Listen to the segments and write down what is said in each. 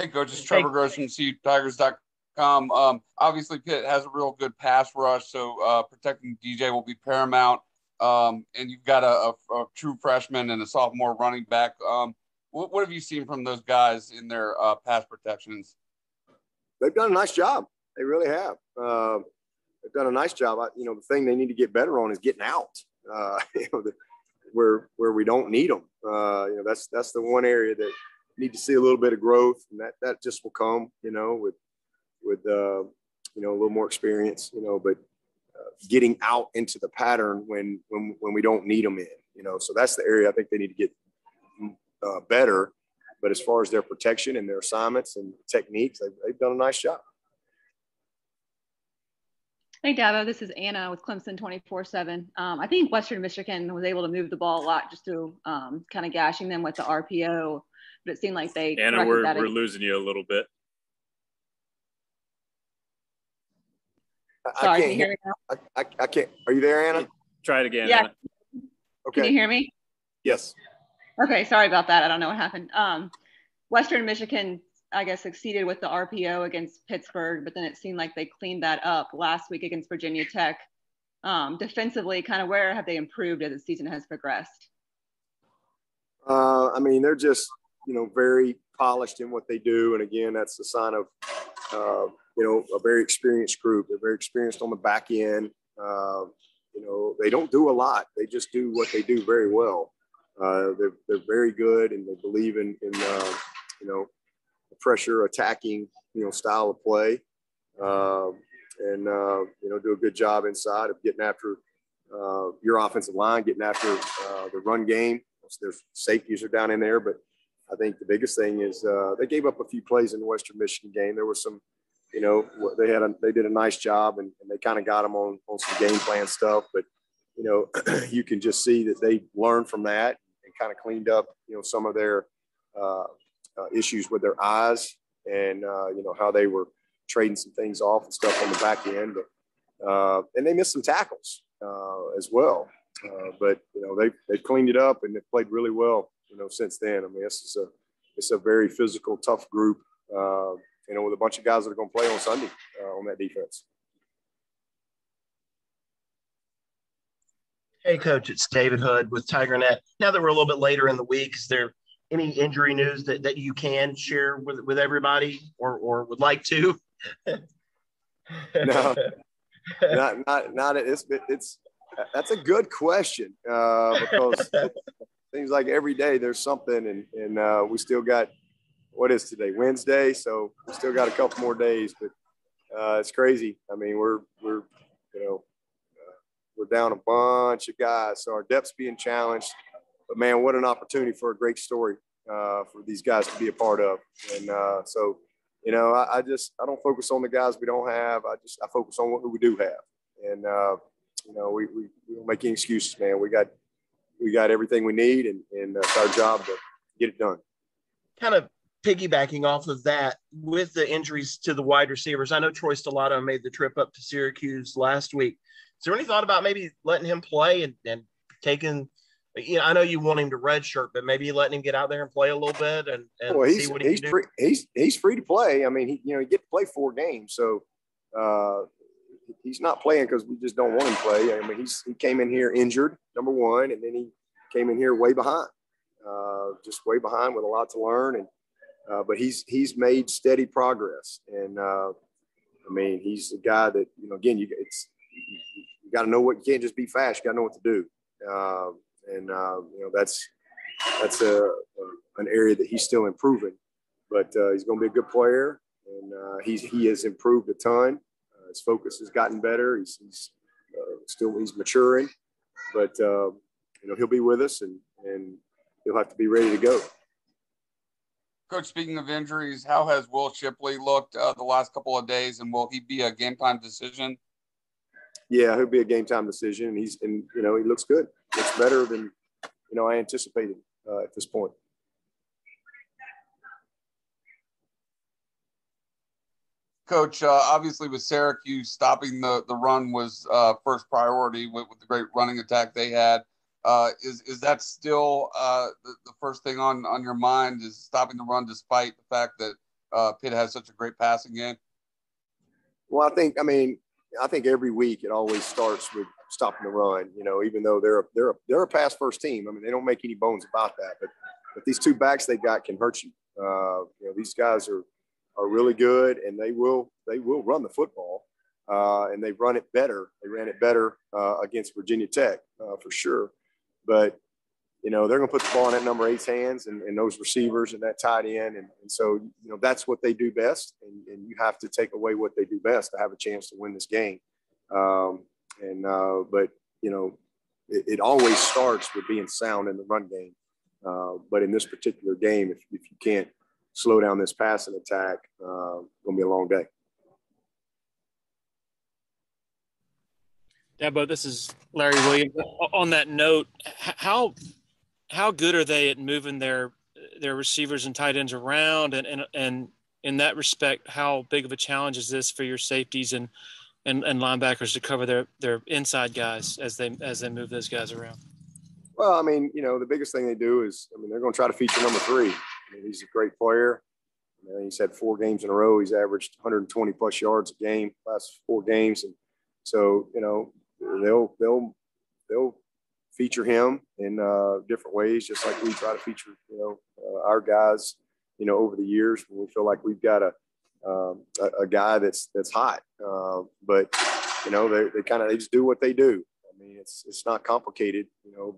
Hey, Coach, it's Trevor Gross from CUtigers.com. Obviously, Pitt has a real good pass rush, so protecting DJ will be paramount. And you've got a true freshman and a sophomore running back. What have you seen from those guys in their pass protections? They've done a nice job. They really have. They've done a nice job. The thing they need to get better on is getting out. Where we don't need them. That's the one area that need to see a little bit of growth, and that just will come, with a little more experience, but getting out into the pattern when we don't need them in, so that's the area I think they need to get better. But as far as their protection and their assignments and techniques, they've done a nice job. Hey, Dabo, this is Anna with Clemson 24/7. I think Western Michigan was able to move the ball a lot just to kind of gashing them with the RPO, but it seemed like they – Anna, we're losing you a little bit. Sorry, can you hear me now? I can't. Are you there, Anna? Try it again, yeah. Anna. Okay. Can you hear me? Yes. Okay, sorry about that. I don't know what happened. Western Michigan – I guess, succeeded with the RPO against Pittsburgh, but then it seemed like they cleaned that up last week against Virginia Tech. Defensively, kind of where have they improved as the season has progressed? They're just, very polished in what they do. And again, that's a sign of, a very experienced group. They're very experienced on the back end. They don't do a lot. They just do what they do very well. They're very good, and they believe in pressure attacking, style of play, and do a good job inside of getting after your offensive line, getting after the run game. Their safeties are down in there, but I think the biggest thing is they gave up a few plays in the Western Michigan game. There was some, they did a nice job, and they kind of got them on some game plan stuff, but you can just see that they learned from that and kind of cleaned up, some of their issues with their eyes and, how they were trading some things off and stuff on the back end. But, and they missed some tackles as well. But, they've cleaned it up, and they've played really well, since then. It's a very physical, tough group, with a bunch of guys that are going to play on Sunday on that defense. Hey, Coach, it's David Hood with TigerNet. Now that we're a little bit later in the week, is there any injury news that you can share with everybody or would like to? No, not it's that's a good question because it seems like every day there's something, and we still got, what is today, Wednesday, so we still got a couple more days, but it's crazy. We're down a bunch of guys, so our depth's being challenged. But man, what an opportunity for a great story for these guys to be a part of. And so, I don't focus on the guys we don't have. I focus on who we do have. And we don't make any excuses, man. We got everything we need, and it's our job to get it done. Kind of piggybacking off of that, with the injuries to the wide receivers, I know Troy Stellato made the trip up to Syracuse last week. Is there any thought about maybe letting him play and taking, I know you want him to redshirt, but maybe letting him get out there and play a little bit and see what he can do? He's free to play. He get to play 4 games. So he's not playing because we just don't want him to play. He came in here injured, number one, and then he came in here way behind, just way behind with a lot to learn. And but he's made steady progress. And he's a guy that, again, you got to know what, you can't just be fast. You got to know what to do. That's an area that he's still improving, but he's going to be a good player, and he has improved a ton. His focus has gotten better. He's maturing, but he'll be with us, and he'll have to be ready to go. Coach, speaking of injuries, how has Will Shipley looked the last couple of days, and will he be a game time decision? Yeah, he'll be a game time decision, and he looks good. Looks better than I anticipated at this point. Coach, obviously with Syracuse, stopping the run was first priority with the great running attack they had. Is that still the first thing on your mind, is stopping the run, despite the fact that Pitt has such a great passing game? Well, I think every week it always starts with stopping the run. Even though they're a pass first team. I mean, they don't make any bones about that. But these two backs they got can hurt you. These guys are really good, and they will run the football, and they run it better. They ran it better against Virginia Tech for sure. But they're going to put the ball in that number 8's hands and those receivers and that tight end. And so, that's what they do best. And you have to take away what they do best to have a chance to win this game. But it always starts with being sound in the run game. But in this particular game, if you can't slow down this passing attack, it's going to be a long day. Dabo, this is Larry Williams. On that note, how good are they at moving their receivers and tight ends around? And in that respect, how big of a challenge is this for your safeties and linebackers to cover their inside guys as they move those guys around? Well, the biggest thing they do is, they're going to try to feature number 3. He's a great player. He's had 4 games in a row. He's averaged 120 plus yards a game last 4 games. And so, they'll feature him in different ways, just like we try to feature, our guys, over the years when we feel like we've got a guy that's hot. But they just do what they do. It's not complicated,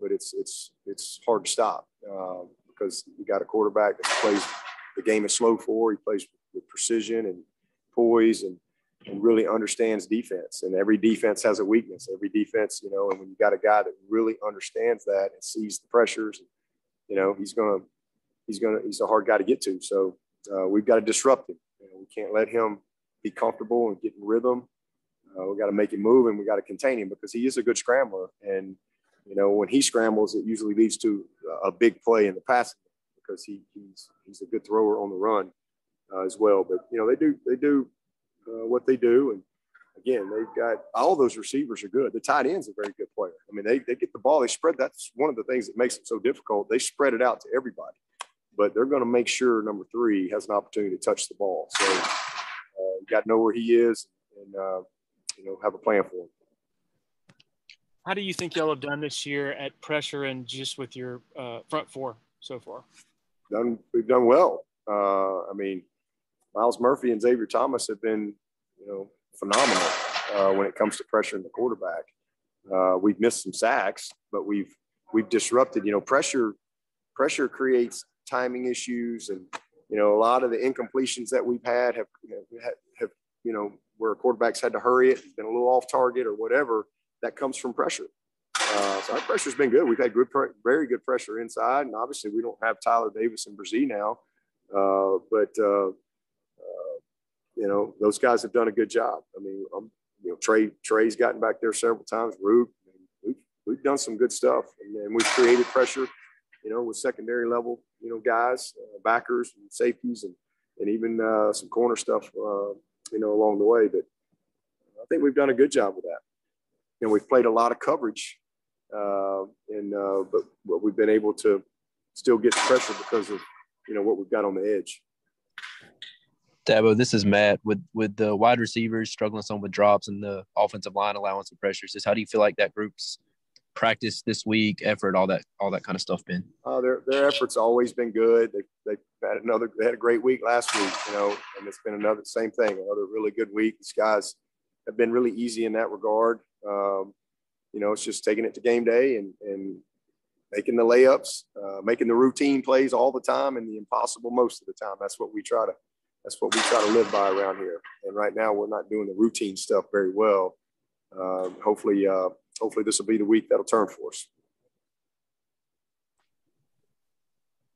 but it's hard to stop because you got a quarterback that plays the game is slow for. He plays with precision and poise and really understands defense. And every defense has a weakness. Every defense, and when you got a guy that really understands that and sees the pressures, he's a hard guy to get to. So we've got to disrupt him. We can't let him be comfortable and get in rhythm. We got to make him move, and we got to contain him because he is a good scrambler. And when he scrambles, it usually leads to a big play in the passing because he's a good thrower on the run as well. But they do what they do, and again, they've got all those receivers are good. The tight end's a very good player. They get the ball. They spread. That's one of the things that makes it so difficult. They spread it out to everybody, but they're going to make sure number 3 has an opportunity to touch the ball. So you got to know where he is and have a plan for him. How do you think y'all have done this year at pressure and just with your front 4 so far? We've done well. Miles Murphy and Xavier Thomas have been, phenomenal when it comes to pressuring the quarterback. We've missed some sacks, but we've disrupted. Pressure creates timing issues, and a lot of the incompletions that we've had have where quarterbacks had to hurry it, been a little off target or whatever. That comes from pressure. So our pressure's been good. We've had very good pressure inside, and obviously we don't have Tyler Davis and Brzee now, but those guys have done a good job. Trey's gotten back there several times. Rube, we've done some good stuff, and we've created pressure, with secondary level, guys, backers and safeties, and even some corner stuff, along the way. But I think we've done a good job with that. And we've played a lot of coverage, but we've been able to still get the pressure because of what we've got on the edge. Dabo, this is Matt. With the wide receivers struggling some with drops and the offensive line allowing some pressures, just how do you feel like that group's practice this week, effort, all that kind of stuff been? Their effort's always been good. They had a great week last week, and it's been another same thing, another really good week. These guys have been really easy in that regard. It's just taking it to game day and making the layups, making the routine plays all the time and the impossible most of the time. That's what we try to live by around here. And right now we're not doing the routine stuff very well. Hopefully this will be the week that'll turn for us.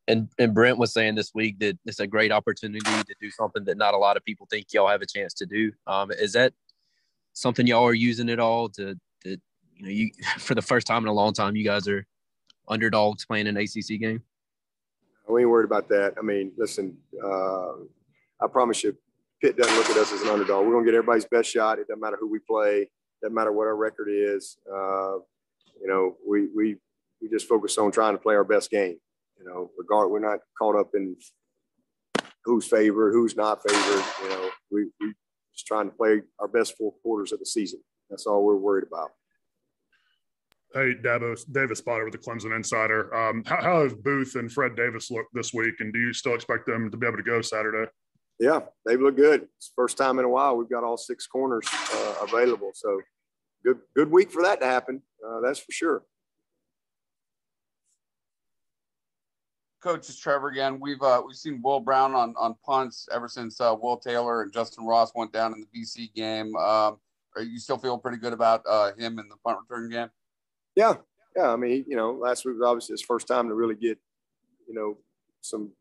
And Brent was saying this week that it's a great opportunity to do something that not a lot of people think y'all have a chance to do. Is that something y'all are using at all you for the first time in a long time, you guys are underdogs playing an ACC game? We ain't worried about that. Listen, I promise you, Pitt doesn't look at us as an underdog. We're going to get everybody's best shot. It doesn't matter who we play. Doesn't matter what our record is. We just focus on trying to play our best game. We're not caught up in who's favored, who's not favored. You know, we just trying to play our best 4 quarters of the season. That's all we're worried about. Hey, Dabo, Davis Potter with the Clemson Insider. How have Booth and Fred Davis looked this week, and do you still expect them to be able to go Saturday? Yeah, they've looked good. It's the first time in a while we've got all 6 corners available. So good week for that to happen. That's for sure. Coach, it's Trevor again. We've seen Will Brown on punts ever since Will Taylor and Justin Ross went down in the BC game. Are you still feel pretty good about him in the punt return game? Yeah. I mean, you know, last week was obviously his first time to really get, you know, some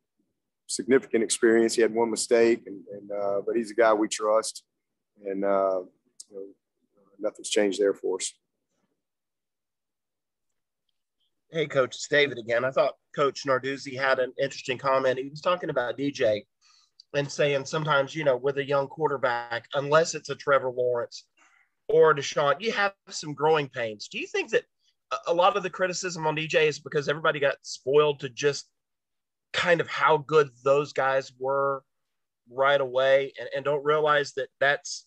significant experience. He had one mistake, but he's a guy we trust, and you know, nothing's changed there for us. Hey, Coach, it's David again. I thought Coach Narduzzi had an interesting comment. He was talking about DJ and saying sometimes, you know, with a young quarterback, unless it's a Trevor Lawrence or a Deshaun, you have some growing pains. Do you think that a lot of the criticism on DJ is because everybody got spoiled to just kind of how good those guys were right away and don't realize that that's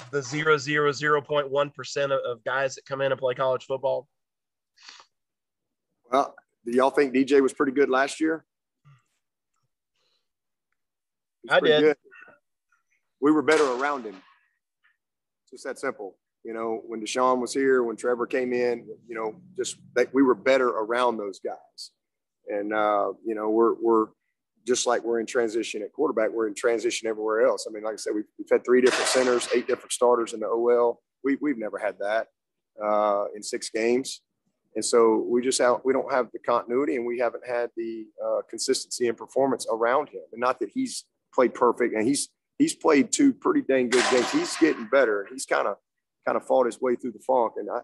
the 0.1% of guys that come in and play college football? Well, do y'all think DJ was pretty good last year? I did. Good. We were better around him. Just that simple. You know, when Deshaun was here, when Trevor came in, you know, just that we were better around those guys. And, you know, we're just like we're in transition at quarterback, we're in transition everywhere else. I mean, like I said, we've had 3 different centers, 8 different starters in the OL. We've never had that in 6 games. And so we don't have the continuity, and we haven't had the consistency and performance around him. And not that he's played perfect, and he's played 2 pretty dang good games. He's getting better. He's kind of fought his way through the funk, and I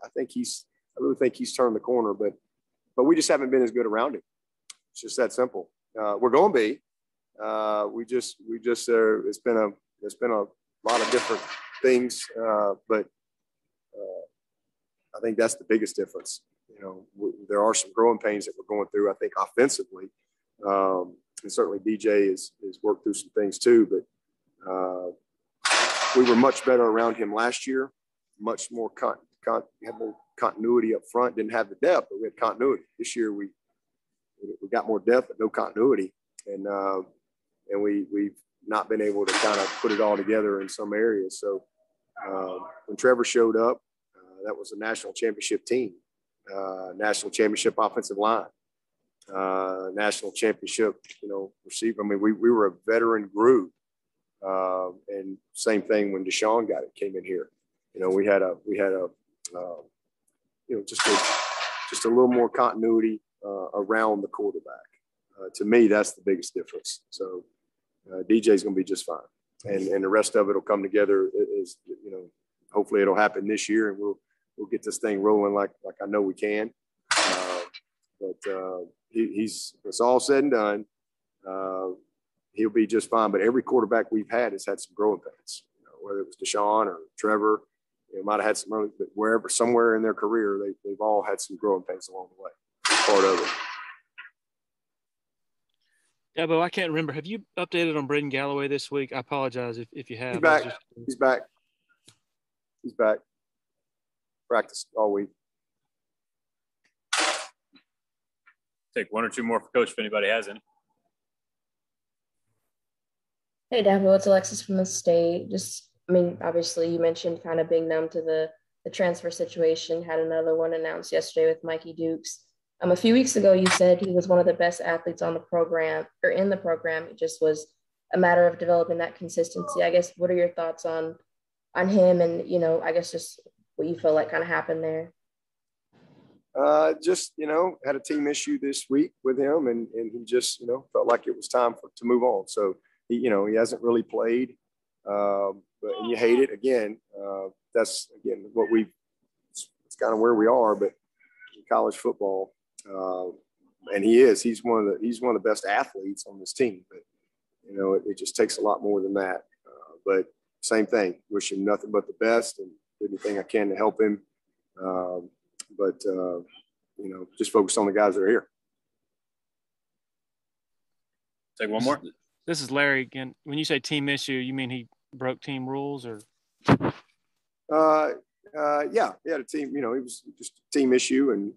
really think he's turned the corner. But we just haven't been as good around him. It's just that simple. We're going to be. We just it's been a lot of different things, but I think that's the biggest difference. You know, there are some growing pains that we're going through, I think, offensively. And certainly DJ has worked through some things too, but we were much better around him last year, much more had more continuity up front, didn't have the depth, but we had continuity. This year we got more depth but no continuity. And we've not been able to kind of put it all together in some areas. So when Trevor showed up, that was a national championship team. National championship offensive line, national championship, you know, receiver. I mean, we were a veteran group, and same thing when Deshaun came in here. You know, we had a you know, just a little more continuity around the quarterback. To me, that's the biggest difference. So DJ's going to be just fine, and the rest of it will come together. Is, you know, hopefully it'll happen this year, and we'll get this thing rolling like I know we can. But it's all said and done. He'll be just fine. But every quarterback we've had has had some growing pains. You know, whether it was Deshaun or Trevor, you know, might have had some early, but somewhere in their career, they've all had some growing pains along the way. Part of it. Dabo, I can't remember. Have you updated on Braden Galloway this week? I apologize if you have. He's back. He's back. Practiced all week. Take 1 or 2 more for Coach if anybody has any. Hey, Dabo, it's Alexis from the state. Obviously you mentioned kind of being numb to the transfer situation. Had another one announced yesterday with Mikey Dukes. A few weeks ago, you said he was one of the best athletes on the program or in the program. It just was a matter of developing that consistency. I guess, what are your thoughts on him and, you know, I guess just what you feel like kind of happened there? Just, you know, had a team issue this week with him, and he just, you know, felt like it was time to move on. So, he hasn't really played, and you hate it. Again, that's, again, it's kind of where we are, but in college football, and he's one of the best athletes on this team, but, you know, it just takes a lot more than that. But same thing, wish him nothing but the best and do anything I can to help him. But you know, just focus on the guys that are here. Take one more. This is Larry again. When you say team issue, you mean he broke team rules or? Yeah, he had a team. It was just a team issue, and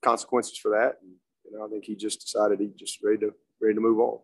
consequences for that. And I think he just decided he's just ready to move on.